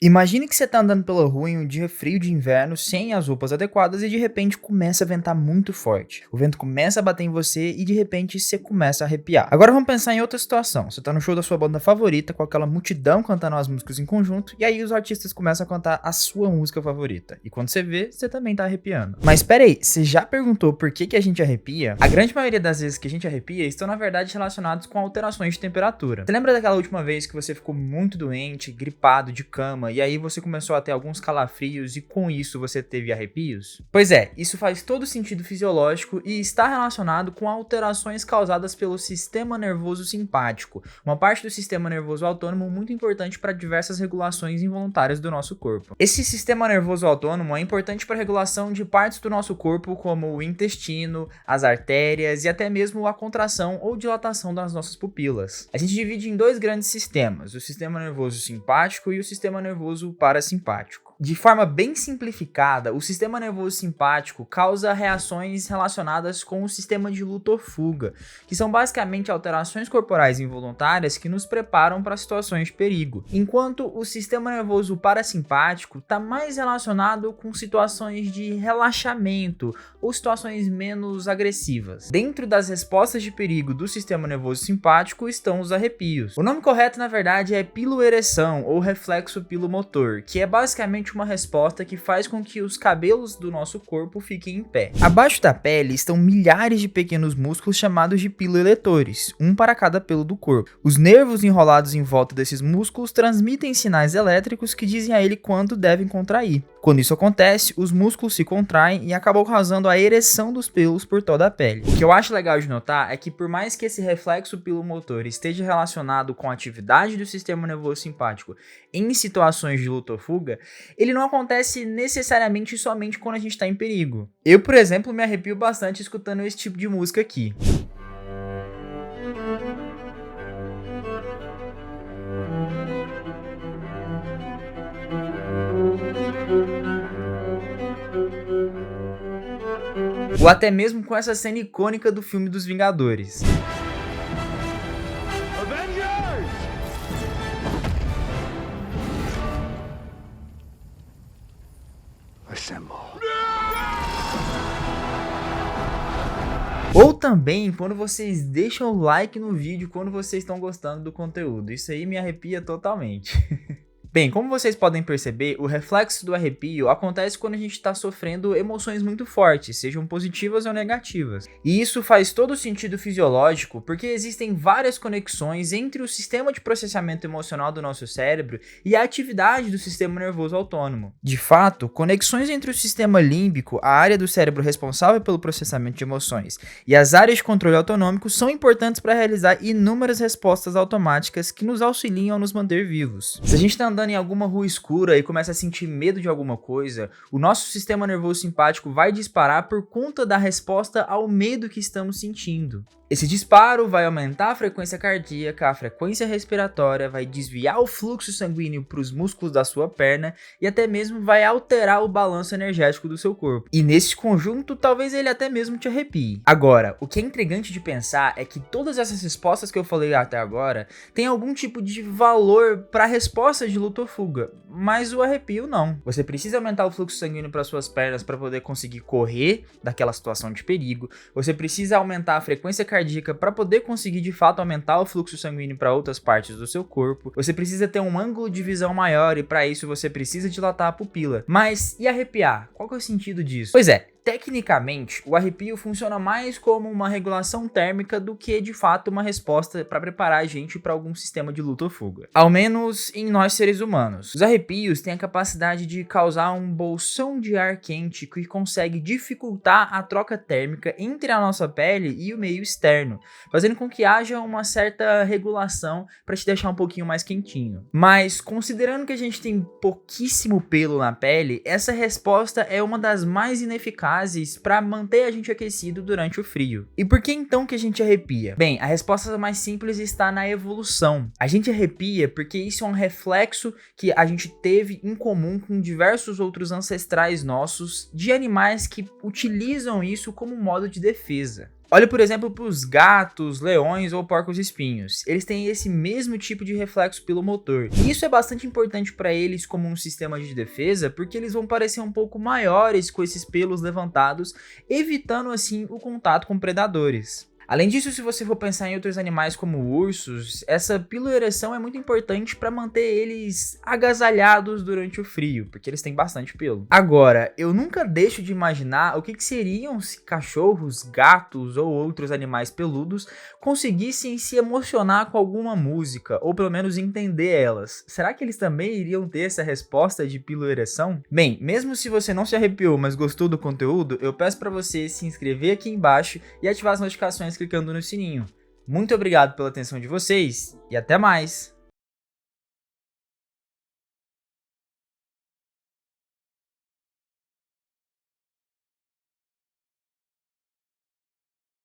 Imagine que você tá andando pela rua em um dia frio de inverno, sem as roupas adequadas e de repente começa a ventar muito forte. O vento começa a bater em você e de repente você começa a arrepiar. Agora vamos pensar em outra situação. Você tá no show da sua banda favorita com aquela multidão cantando as músicas em conjunto e aí os artistas começam a cantar a sua música favorita. E quando você vê, você também tá arrepiando. Mas pera aí, você já perguntou por que a gente arrepia? A grande maioria das vezes que a gente arrepia estão na verdade relacionados com alterações de temperatura. Você lembra daquela última vez que você ficou muito doente, gripado, de cama, e aí você começou a ter alguns calafrios e com isso você teve arrepios? Pois é, isso faz todo sentido fisiológico e está relacionado com alterações causadas pelo sistema nervoso simpático, uma parte do sistema nervoso autônomo muito importante para diversas regulações involuntárias do nosso corpo. Esse sistema nervoso autônomo é importante para a regulação de partes do nosso corpo como o intestino, as artérias e até mesmo a contração ou dilatação das nossas pupilas. A gente divide em dois grandes sistemas, o sistema nervoso simpático e o sistema nervoso parasimpático. De forma bem simplificada, o sistema nervoso simpático causa reações relacionadas com o sistema de luta ou fuga, que são basicamente alterações corporais involuntárias que nos preparam para situações de perigo, enquanto o sistema nervoso parasimpático está mais relacionado com situações de relaxamento ou situações menos agressivas. Dentro das respostas de perigo do sistema nervoso simpático estão os arrepios. O nome correto, na verdade, é piloereção ou reflexo pilomotor, que é basicamente uma resposta que faz com que os cabelos do nosso corpo fiquem em pé. Abaixo da pele estão milhares de pequenos músculos chamados de piloeletores, um para cada pelo do corpo. Os nervos enrolados em volta desses músculos transmitem sinais elétricos que dizem a ele quando devem contrair. Quando isso acontece, os músculos se contraem e acabam causando a ereção dos pelos por toda a pele. O que eu acho legal de notar é que por mais que esse reflexo pilomotor esteja relacionado com a atividade do sistema nervoso simpático em situações de luta ou fuga, ele não acontece necessariamente somente quando a gente está em perigo. Eu, por exemplo, me arrepio bastante escutando esse tipo de música aqui. Ou até mesmo com essa cena icônica do filme dos Vingadores. Ou também quando vocês deixam o like no vídeo quando vocês estão gostando do conteúdo. Isso aí me arrepia totalmente. Bem, como vocês podem perceber, o reflexo do arrepio acontece quando a gente está sofrendo emoções muito fortes, sejam positivas ou negativas. E isso faz todo sentido fisiológico, porque existem várias conexões entre o sistema de processamento emocional do nosso cérebro e a atividade do sistema nervoso autônomo. De fato, conexões entre o sistema límbico, a área do cérebro responsável pelo processamento de emoções, e as áreas de controle autonômico são importantes para realizar inúmeras respostas automáticas que nos auxiliam a nos manter vivos. Se a gente está andando em alguma rua escura e começa a sentir medo de alguma coisa, o nosso sistema nervoso simpático vai disparar por conta da resposta ao medo que estamos sentindo. Esse disparo vai aumentar a frequência cardíaca, a frequência respiratória, vai desviar o fluxo sanguíneo para os músculos da sua perna e até mesmo vai alterar o balanço energético do seu corpo. E nesse conjunto, talvez ele até mesmo te arrepie. Agora, o que é intrigante de pensar é que todas essas respostas que eu falei até agora têm algum tipo de valor para a resposta de luta ou fuga, mas o arrepio não. Você precisa aumentar o fluxo sanguíneo para suas pernas para poder conseguir correr daquela situação de perigo. Você precisa aumentar a frequência cardíaca para poder conseguir de fato aumentar o fluxo sanguíneo para outras partes do seu corpo. Você precisa ter um ângulo de visão maior e para isso você precisa dilatar a pupila. Mas e arrepiar? Qual que é o sentido disso? Pois é, tecnicamente, o arrepio funciona mais como uma regulação térmica do que, de fato, uma resposta para preparar a gente para algum sistema de luta ou fuga. Ao menos em nós seres humanos. Os arrepios têm a capacidade de causar um bolsão de ar quente que consegue dificultar a troca térmica entre a nossa pele e o meio externo, fazendo com que haja uma certa regulação para te deixar um pouquinho mais quentinho. Mas, considerando que a gente tem pouquíssimo pelo na pele, essa resposta é uma das mais ineficazes para manter a gente aquecido durante o frio. E por que então que a gente arrepia? Bem, a resposta mais simples está na evolução. A gente arrepia porque isso é um reflexo que a gente teve em comum com diversos outros ancestrais nossos de animais que utilizam isso como modo de defesa. Olha, por exemplo, para os gatos, leões ou porcos-espinhos. Eles têm esse mesmo tipo de reflexo pilomotor. E isso é bastante importante para eles como um sistema de defesa, porque eles vão parecer um pouco maiores com esses pelos levantados, evitando assim o contato com predadores. Além disso, se você for pensar em outros animais como ursos, essa piloereção é muito importante para manter eles agasalhados durante o frio, porque eles têm bastante pelo. Agora, eu nunca deixo de imaginar o que seriam se cachorros, gatos ou outros animais peludos conseguissem se emocionar com alguma música, ou pelo menos entender elas. Será que eles também iriam ter essa resposta de piloereção? Bem, mesmo se você não se arrepiou, mas gostou do conteúdo, eu peço para você se inscrever aqui embaixo e ativar as notificações clicando no sininho. Muito obrigado pela atenção de vocês e até mais!